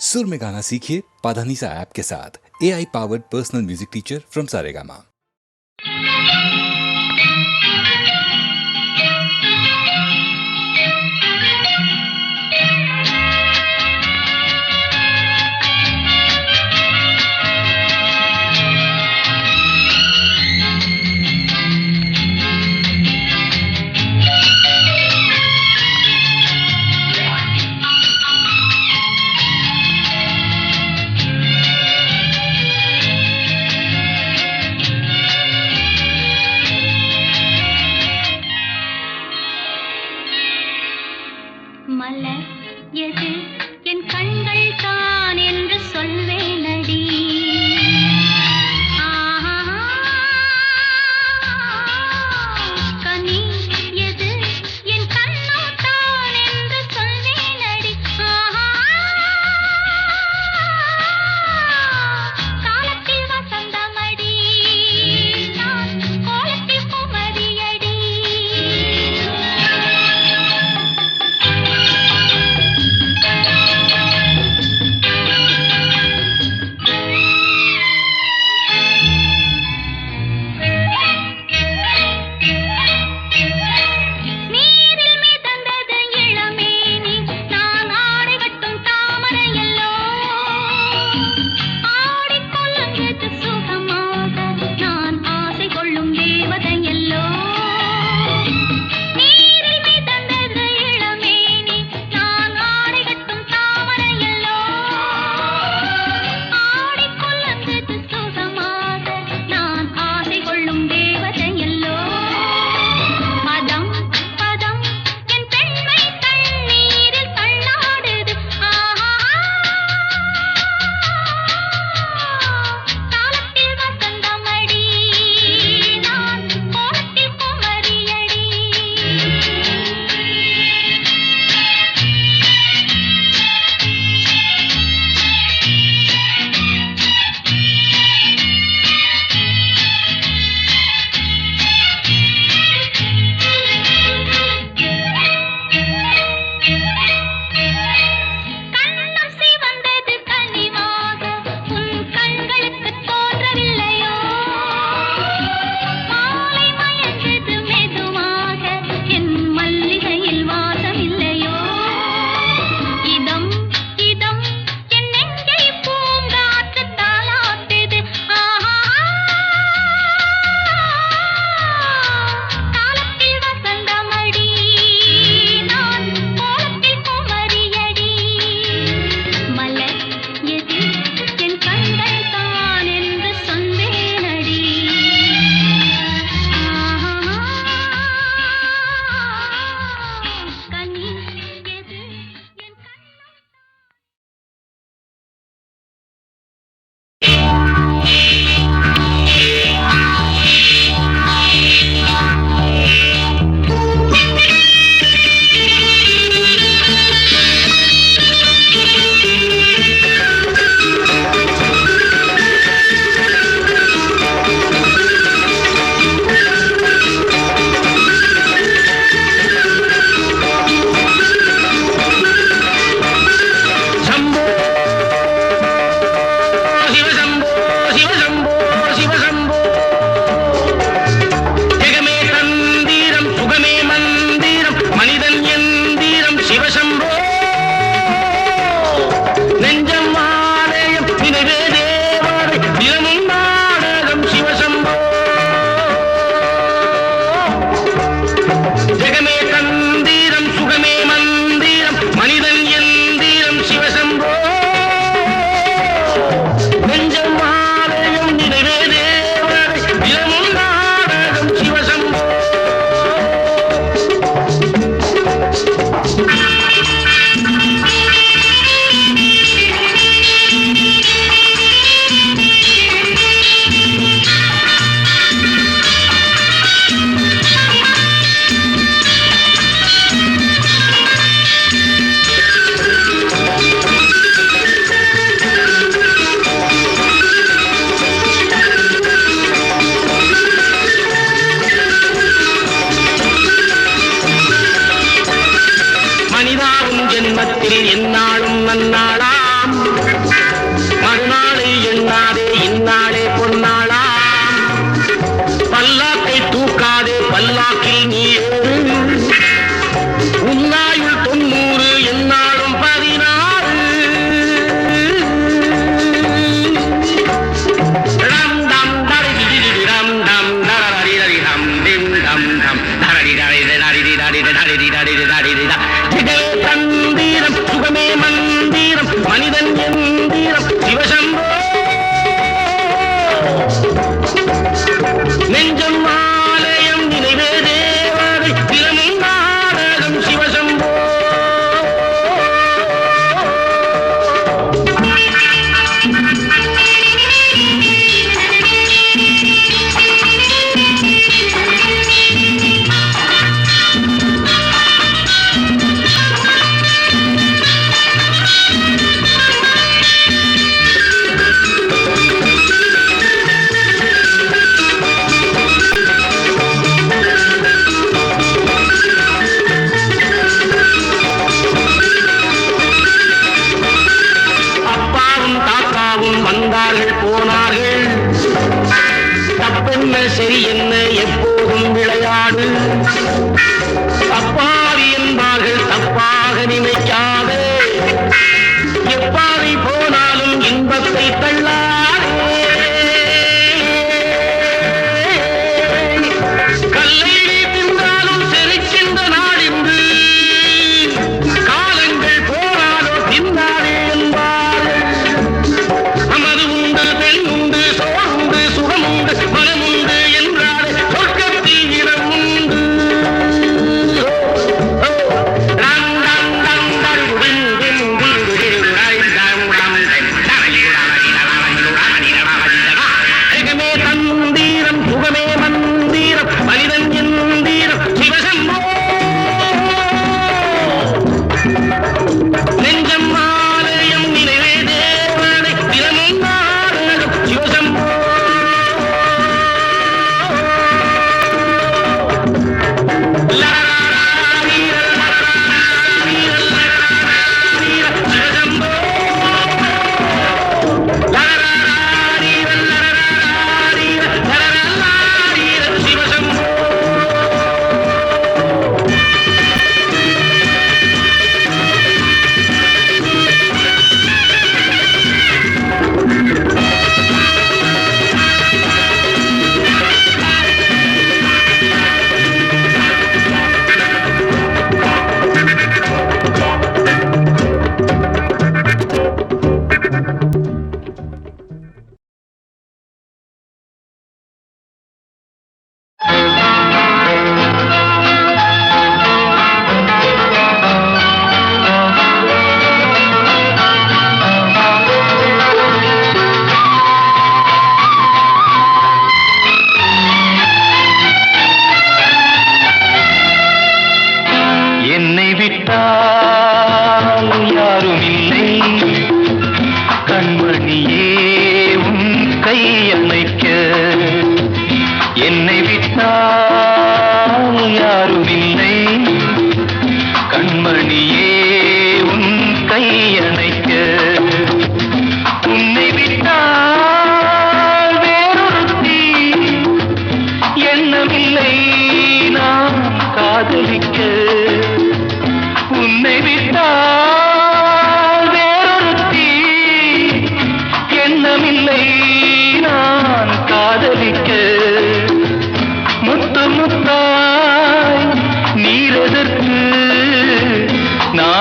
सुर में गाना सीखिए पाधानीसा ऐप के साथ। AI powered personal music teacher from Saregama.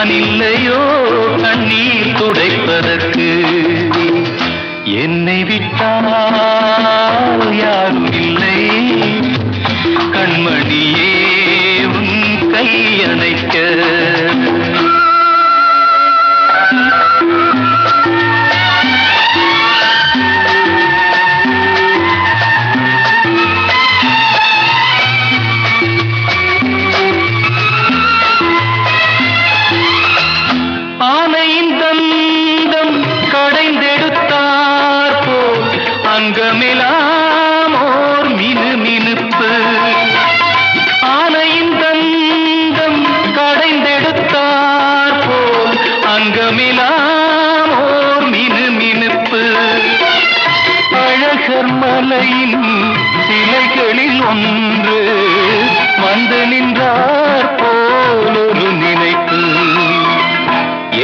நான் இல்லையோ கண்ணீர் துடைப்பதற்கு? என்னை விட்டால் யாரும் இல்லை கண்மணியே உன் கை அணைக்க. ஆனையின் தந்தம் கடைந்தெடுத்தார் போல் அங்கமெல்லாம் ஓர் மினுமினுப்பு. ஆனையின் தந்தம் கடைந்தெடுத்தார் போல் அங்கமெல்லாம் ஓர் மினுமினுப்பு. அழகர் மலையின் சிலைகளில் ஒன்று வந்து நின்றார் போல் ஒரு நினைப்பு.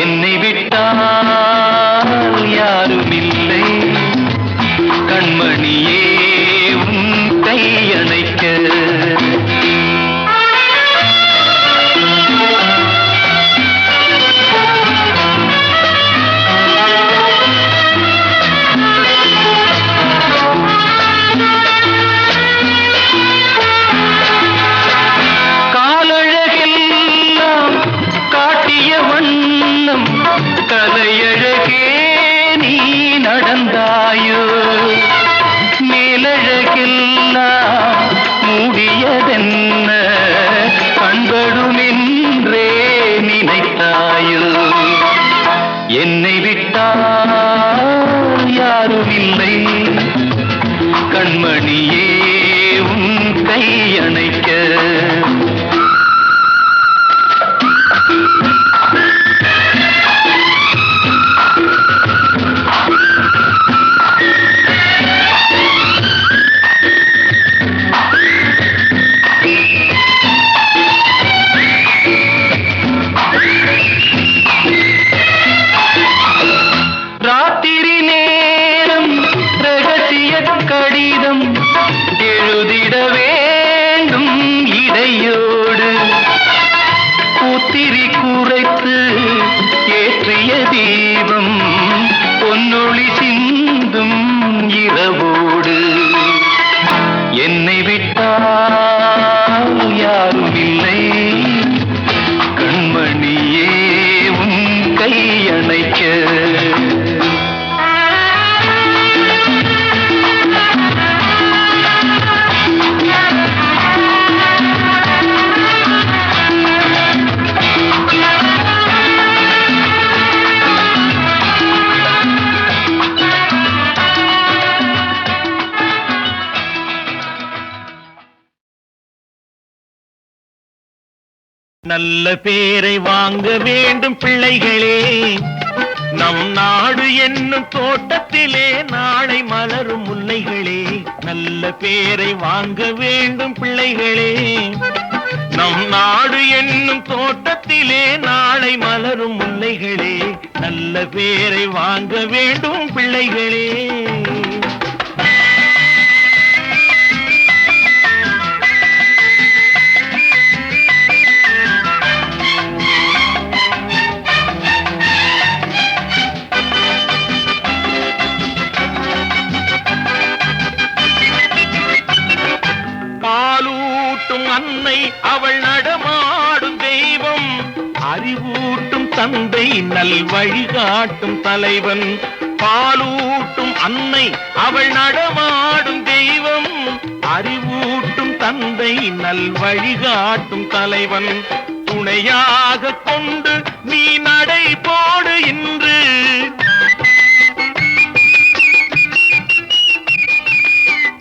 என்னை விட்டால் யாரும் இல்லை கண்மணியே உன் கை அணைக்க. காலழகெல்லாம் காட்டிய வண்ணம் கலையழகே நீ நடந்தாயோ? மேலழகெல்லாம் மூடியதென்ன கண்படுமென்றே நினைத்தாயோ? என்னை விட்டால் யாரும் இல்லை கண்மணியே உன் கை அணைக்க. ராத்திரி நேரம் ரகசிய கடிதம் எழுதிட வேண்டும் இடையோடு. பூத்திரி குறைத்து ஏற்றிய தீபம் பொன்னொளி சிந்தும் இரவோடு. என்னை விட்டால் யாரும் இல்லை கண்மணியே உன் கை அணைக்க. நல்ல பேரை வாங்க வேண்டும் பிள்ளைகளே, நம் நாடு என்னும் தோட்டத்திலே நாளை மலரும் முல்லைகளே. நல்ல பேரை வாங்க வேண்டும் பிள்ளைகளே, நம் நாடு என்னும் தோட்டத்திலே நாளை மலரும் முல்லைகளே. நல்ல பேரை வாங்க வேண்டும் பிள்ளைகளே. பாலூட்டும் அன்னை அவள் நடமாடும் தெய்வம், அறிவூட்டும் தந்தை நல் வழிகாட்டும் தலைவன். பாலூட்டும் அன்னை அவள் நடமாடும் தெய்வம், அறிவூட்டும் தந்தை நல் வழிகாட்டும் தலைவன். துணையாக கொண்டு நீ நடை போடு இன்று,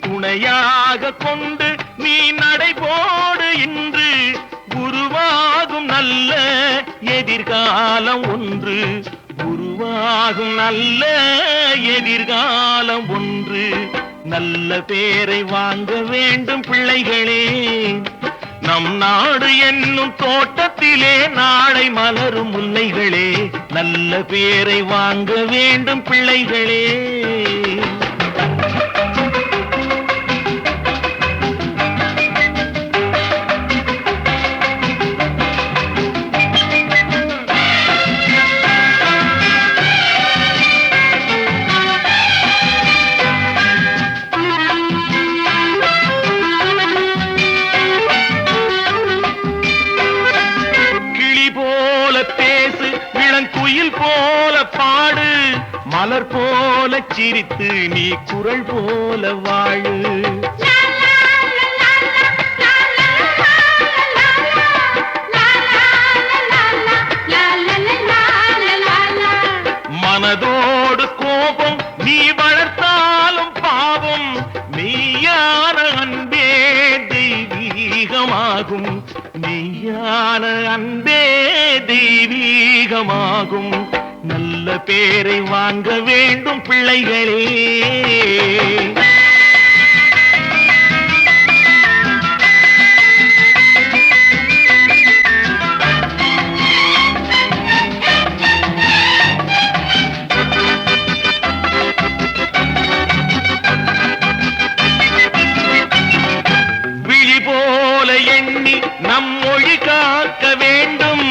துணையாக கொண்டு நீ நடைபோடு இன்று. உருவாகும் நல்ல எதிர்காலம் ஒன்று, உருவாகும் நல்ல எதிர்காலம் ஒன்று. நல்ல பேரை வாங்க வேண்டும் பிள்ளைகளே, நம் நாடு என்னும் தோட்டத்திலே நாளை மலரும் முல்லைகளே. நல்ல பேரை வாங்க வேண்டும் பிள்ளைகளே. மலர் போல சிரித்து நீ குரல் போல வாழு. மனதோடு கோபம் நீ வளர்த்தாலும் பாவம், மெய்யான அன்பே தெய்வீகமாகும். மெய்யான அன்பே தெய்வீகமாகும். நல்ல பேரை வாங்க வேண்டும் பிள்ளைகளே. விழி போல எண்ணி நம் மொழி காக்க வேண்டும்.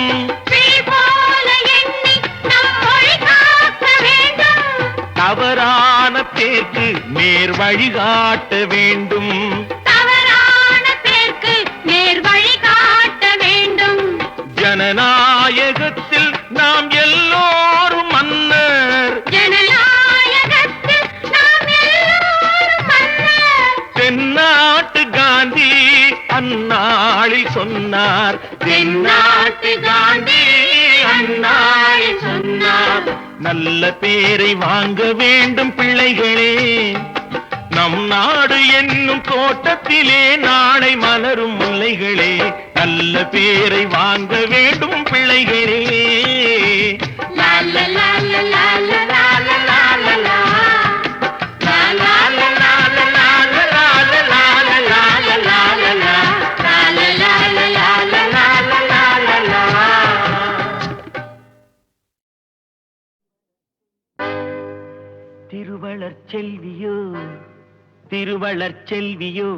தவறான பேருக்கு நேர் வழிகாட்ட வேண்டும். ஜனநாயகத்தில் நாம் எல்லோரும் மன்னர். தென்னாட்டு காந்தி அந்நாளில் சொன்னார். தென்னாட்டு காந்தி அந்நாளில் சொன்னார். நல்ல பேரை வாங்க வேண்டும் பிள்ளைகளே. நம் நாடு என்னும் தோட்டத்திலே நாளை மலரும் முல்லைகளே. நல்ல பேரை வாங்க வேண்டும் பிள்ளைகளே. லா லா லா லா லா லா லா லா லா லா. திருவளர் செல்வியோ திருவளர் செல்வியோ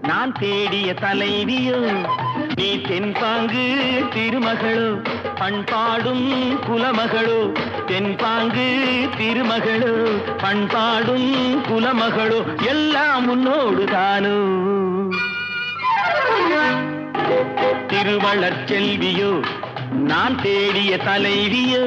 நான் தேடிய தலைவியோ. நீ தென்பாங்கு திருமகளோ பண்பாடும் குலமகளோ. தென்பாங்கு திருமகளோ பண்பாடும் குலமகளோ. எல்லாம் உன்னோடு தானோ. திருவளர் செல்வியோ நான் தேடிய தலைவியோ.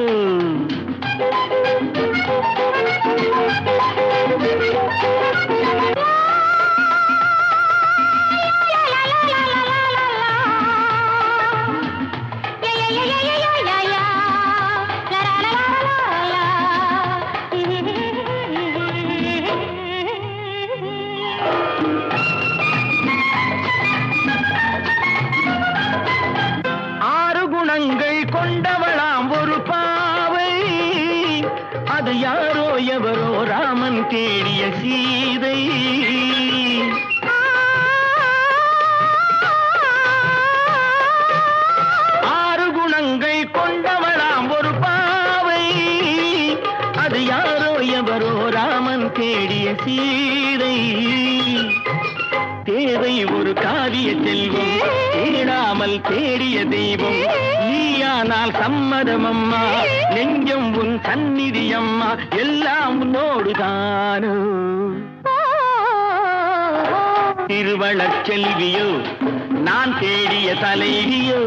ஆறு குணங்கள் கொண்டவளாம் ஒரு பாவை. அது யாரோ எவரோ ராமன் தேடிய சீதை. ஆறு குணங்கள் கொண்டவளாம் ஒரு பாவை. அது யாரோ எவரோ ராமன் தேடிய சீதை. தேவை ஒரு காவிய செல்வம் தேடாமல் தேடிய தெய்வம். நீயானால் சம்மதம் அம்மா நெஞ்சம் உன் சந்நிதி அம்மா. எல்லாம் உன்னோடுதானோ. திருவளர் செல்வியோ நான் தேடிய தலைவியோ.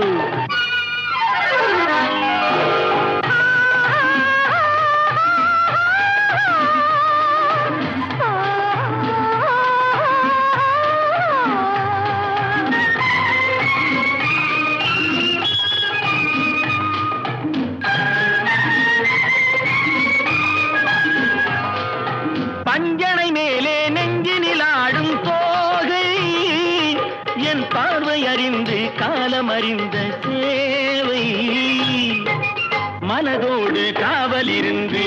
பஞ்சனை மேலே நெஞ்சினில் ஆடும் தோகை. என் பார்வை அறிந்து காலம் அறிந்த சேவை. மனதோடு காவல் இருந்து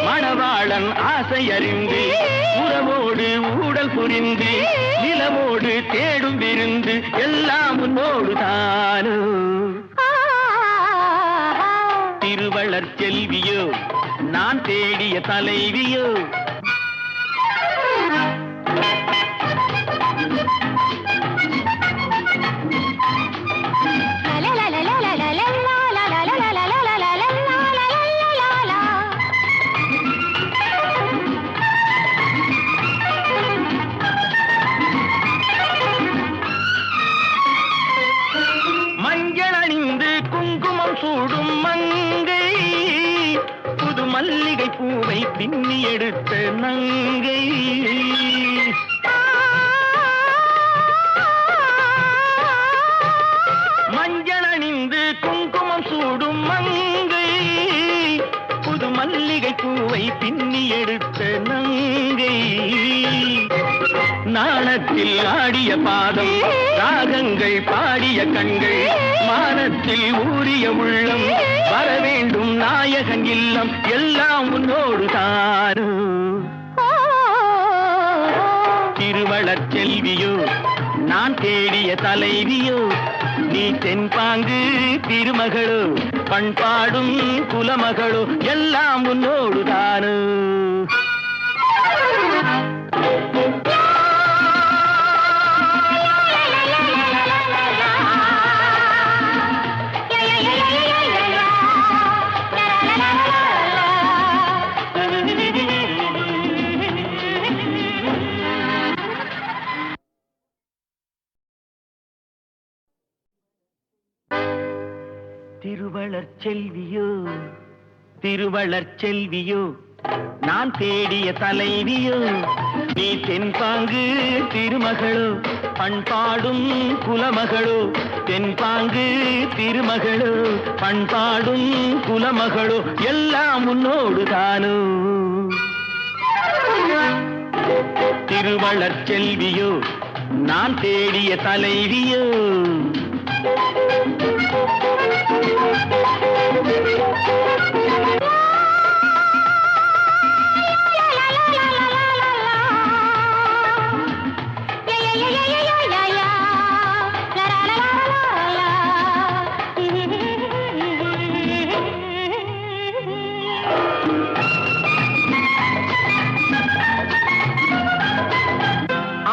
மணவாளன் ஆசை அறிந்து. உறவோடு ஊடல் புரிந்து நிலமோடு தேடும் விருந்து. எல்லாம் உன்னோடு தானோ. திருவளர் செல்வியோ நான் தேடிய தலைவியோ. மஞ்சள் அணிந்து குங்குமம் சூடும் மங்கை. புது மல்லிகை பூவை பின்னி எடுத்த நங்கை. மஞ்சள் அணிந்து குங்குமம் சூடும் மங்கை, புது மல்லிகை பூவை பின்னி எடுத்த நங்கை. நாணத்தில் ஆடிய பாதம், ராகங்கள் பாடிய கண்கள், மானத்தில் ஊறிய உள்ளம், வர வேண்டும் நாயகன் இல்லம், எல்லாம் உன்னோடு தாரு. திருவளர் செல்வியோ நான் தேடிய தலைவியோ, நீ தென்பாங்கு திருமகளோ, பண்பாடும் குலமகளோ, எல்லாம் உன்னோடு தாரு. திருவளர் செல்வியோ திருவளர் செல்வியோ, நான் தேடிய தலைவியோ, நீ தென்பாங்கு திருமகளோ, பண்பாடும் குலமகளோ, தென்பாங்கு திருமகளோ, பண்பாடும் குலமகளோ, எல்லாம் உன்னோடு தானோ. திருவளர் செல்வியோ நான் தேடிய தலைவியோ.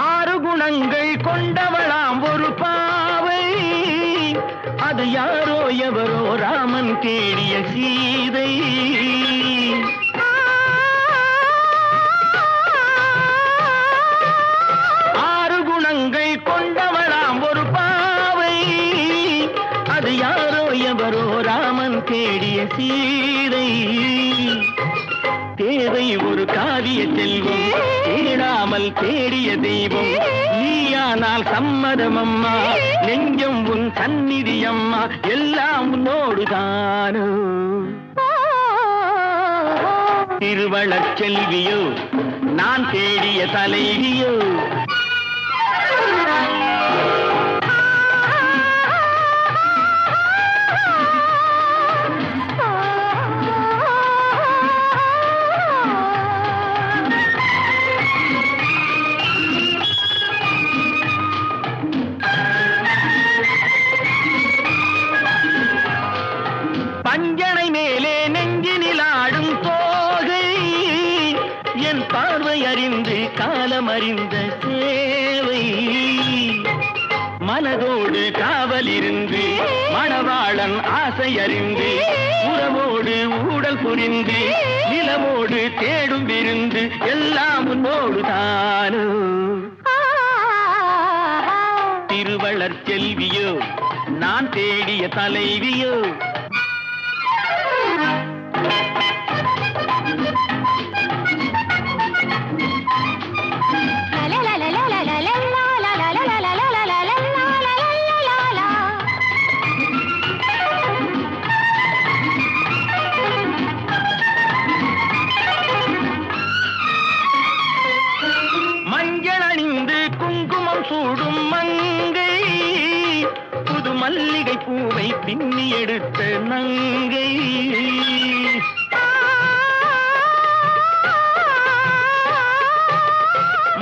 ஆறு குணங்கள் கொண்டவளாம் ஒரு பாவை, அது யாரோ எவரோ ராமன் தேடிய சீதை. ஆறு குணங்கள் கொண்டவளாம் ஒரு பாவை, அது யாரோ எவரோ ராமன் தேடிய சீதை. தேவை ஒரு காவிய செல்வம், தேடாமல் தேடிய தெய்வம், நீயானால் சம்மதம் அம்மா, நெஞ்சம் உன் சந்நிதி அம்மா, எல்லாம் உன்னோடு தானோ. திருவளர் செல்வியோ நான் தேடிய தலைவியோ. பஞ்சனை மேலே நெஞ்சினில் ஆடும் தோகை, என் பார்வை அறிந்து காலம் அறிந்த சேவை. மனதோடு காவல் இருந்து மணவாளன் ஆசை அறிந்து, உறவோடு ஊடல் புரிந்து நிலமோடு தேடும் விருந்து, எல்லாம் உன்னோடு தானோ. திருவளர் செல்வியோ நான் தேடிய தலைவியோ. மஞ்சள் அணிந்து குங்குமம் சூடும் மங்கை, புது மல்லிகை பூவை பின்னி எடுத்த நங்கை.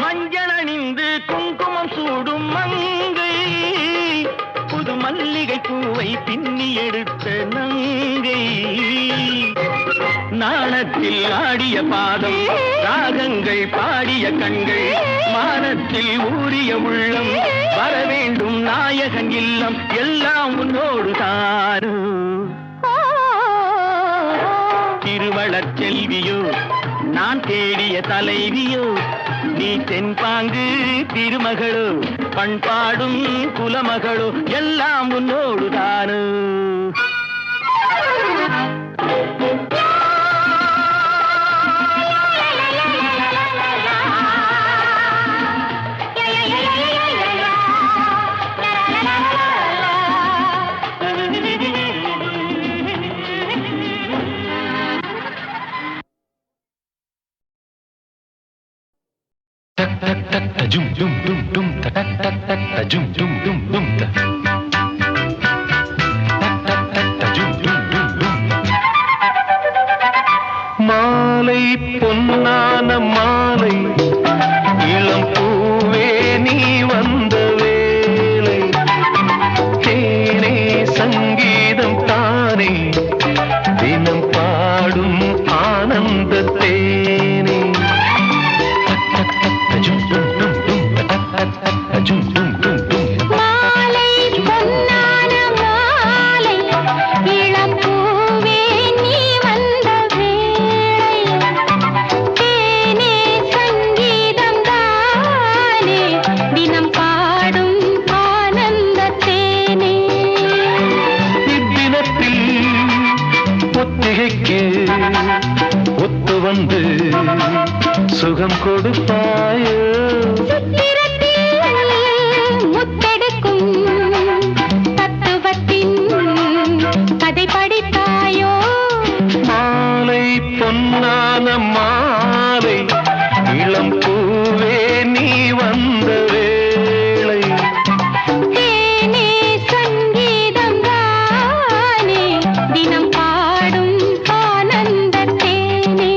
மஞ்சள் அணிந்து குங்குமம் சூடும் மங்கை, புது மல்லிகை பூவை பின்னி எடுத்த நங்கை. நாணத்தில் ஆடிய பாதம், ராகங்கள் பாடிய கண்கள், மானத்தில் ஊறிய உள்ளம், வர வேண்டும் நாயகன் இல்லம், எல்லாம் உன்னோடு தாரு. திருவளர் செல்வியோ நான் தேடிய தலைவியோ, நீ தென்பாங்கு திருமகளோ, பண்பாடும் குலமகளோ, எல்லாம் உன்னோடு தாரு. Jum jum dum dum ta ta ta ta ta jum jum dum dum ta ta jum jum dum dum. மாலை பொன்னான மாலை இளம் பூவே நீ வந்த வேளை தேனே சங்கீதம் தானே தினம் பாடும் ஆனந்த தேனே மாலை பொன்னான மாலை இளம் பூவே நீ வந்த வேளை தேனே சங்கீதம் தானே தினம் பாடும் ஆனந்த தேனே இத்தினத்தில் ஒத்திகைக்கு ஒத்து வந்து சுகம் கொடுப்பாயோ முத்தெடுக்கும் தத்துவத்தின் கதை படித்தாயோ மாலை பொன்னான மாலை இளம் பூவே நீ வந்த வேளை தேனே சங்கீதம் தானே தினம் பாடும் ஆனந்த தேனே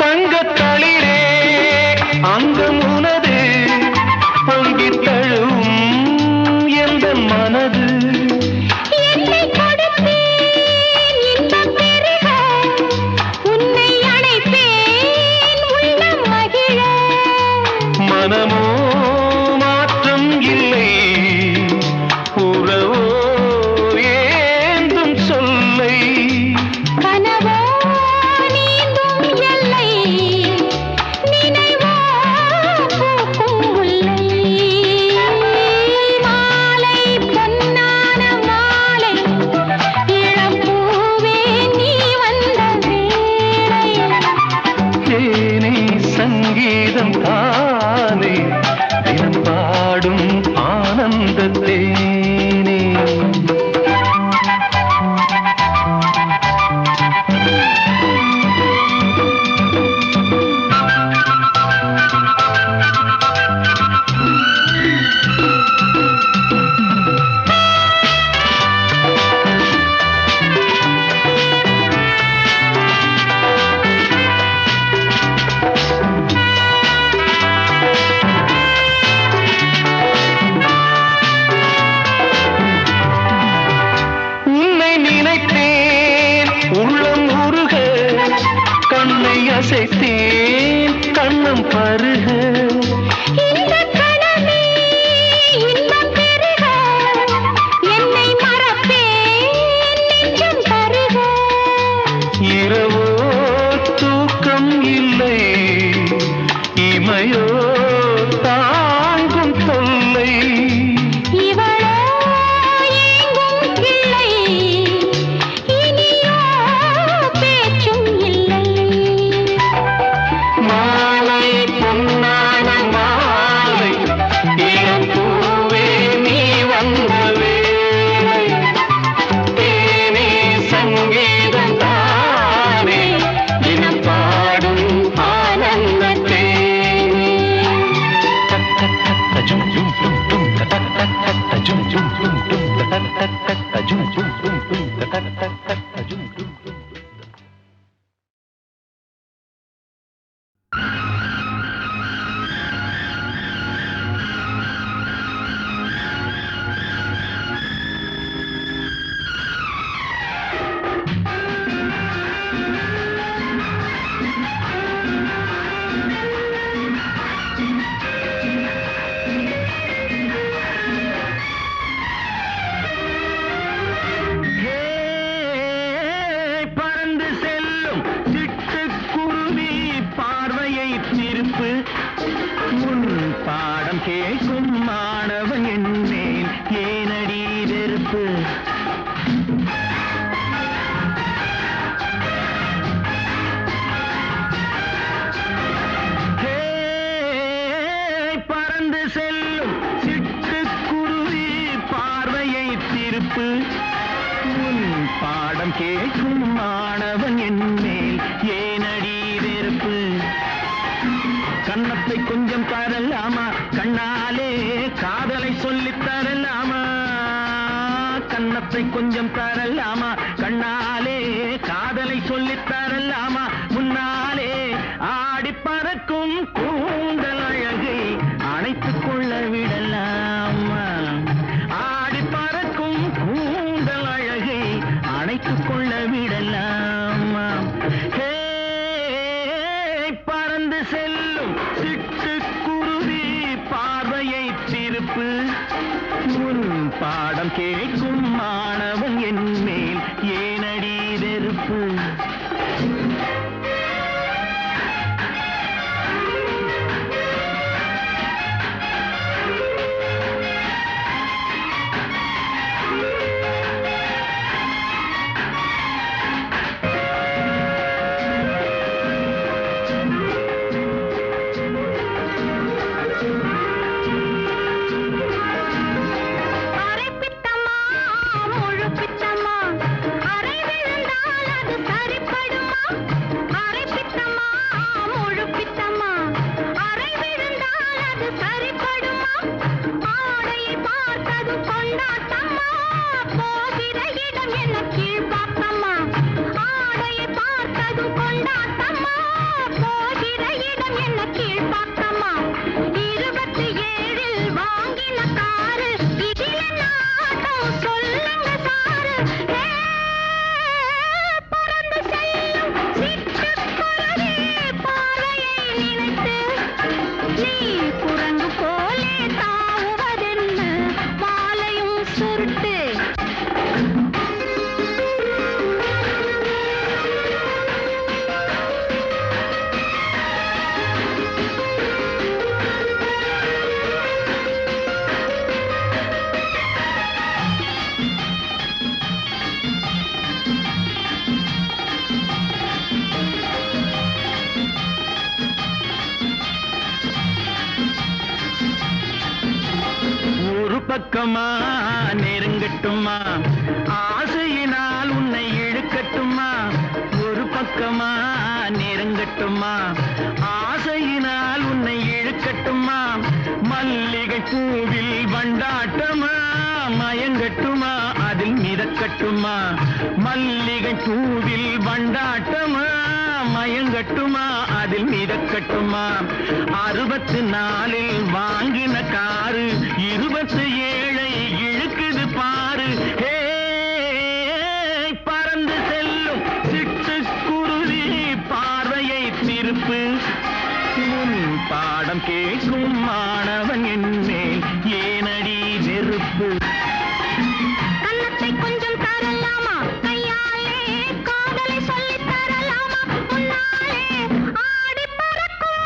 தங்கத்தளிரே அங்கம் உனது பொங்கித் தழுவும் எந்த மனது என்னை கொடுத்தேன் இன்பம் பெருக உன்னை அழைப்பேன் உள்ளம் மகிழ மனமோ மாற்றம் இல்லை உறவோ ஏந்தும் சொல்லை கனவோ நீந்தும் எல்லை நினைவோ பூக்கும் முல்லை மாலை பொன்னான மாலை இளம் பூவே நீ வந்த வேளை தேனே சங்கீதம் தானே தினம் பாடும் ஆனந்த தேனே உன்னை நினைத்தேன் உள்ளம் உருக கண்ணை அசைத்தேன் கண்ணம் பருக இந்த கணமே இன்பம் பெருக என்னை மறப்பேன் நெஞ்சம் தருக இரவோ தூக்கம் இல்லை இமையோ தாங்கும் தொல்லை இவளோ ஏங்கும் கிள்ளை இனியோ பேச்சும் இல்லை மாலை பொன்னான மாலை இளம் பூவே நீ வந்த வேளை தேனே சங்கீதம் தானே தினம் பாடும் ஆனந்த தேனே ஜும் ஜும் ஜும் ஜும் ஜும் ஜும் ஜும் ஜும் ஜும் ஜும் ஜும் ஜும் ஜும். கேட்கும் மாணவன் என்னேன் ஏனடி வெறுப்பு பறந்து செல்லும் சிட்டுக்குருவி பார்வையை திருப்பு உன் பாடம் கேட்கும் மாணவன் என்னேல் ஏனடி வெறுப்பு கன்னத்தை கொஞ்சம் தரலாமா கண்ணாலே காதலை சொல்லித் தரலாமா கன்னத்தை கொஞ்சம் தரலாமா கண்ணாலே காதலை சொல்லித் தரலாமா முன்னாலே ஆடி பறக்கும் கூந்தல் அழகை அணைத்துக் கொள்ள விடலாமா ஆடி பறக்கும் கூந்தல் அழகை அணைத்துக் கொள்ள விடலாமா பறந்து செல்லும் சிட்டுக்குருவி பார்வையை திருப்பு உன் பாடம் கேட்கும் மாணவன் என் மேல் ஏனடி வெறுப்பு பக்கமா நெருங்கட்டுமா ஆசையினால் உன்னை இழுக்கட்டுமா ஒரு பக்கமா நெருங்கட்டுமா ஆசையினால் உன்னை இழுக்கட்டுமா மல்லிகை பூவில் வண்டாட்டமா மயங்கட்டுமா அதில் மிதக்கட்டுமா மல்லிகை பூவில் வண்டாட்டமா மயங்கட்டுமா அதில் மிதக்கட்டுமா 64 வாங்கின காரு 27 இழுக்குது பாரு பறந்து செல்லும் சிட்டுக்குருவி பார்வையை திருப்பு உன் பாடம் கேட்கும் மாணவன் என்னேல் ஏனடி வெறுப்பு கன்னத்தை கொஞ்சம் தரலாமா கையாலே காதலை சொல்லித் தரலாமா முன்னாலே ஆடி பறக்கும்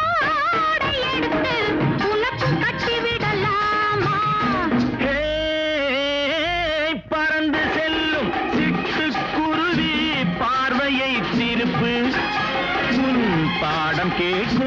ஆடை எடுத்து உனக்கு கட்டி விடலாமா பறந்து செல்லும் சிட்டுக்குருவி பார்வையை திருப்பு உன் பாடம் கேட்கும்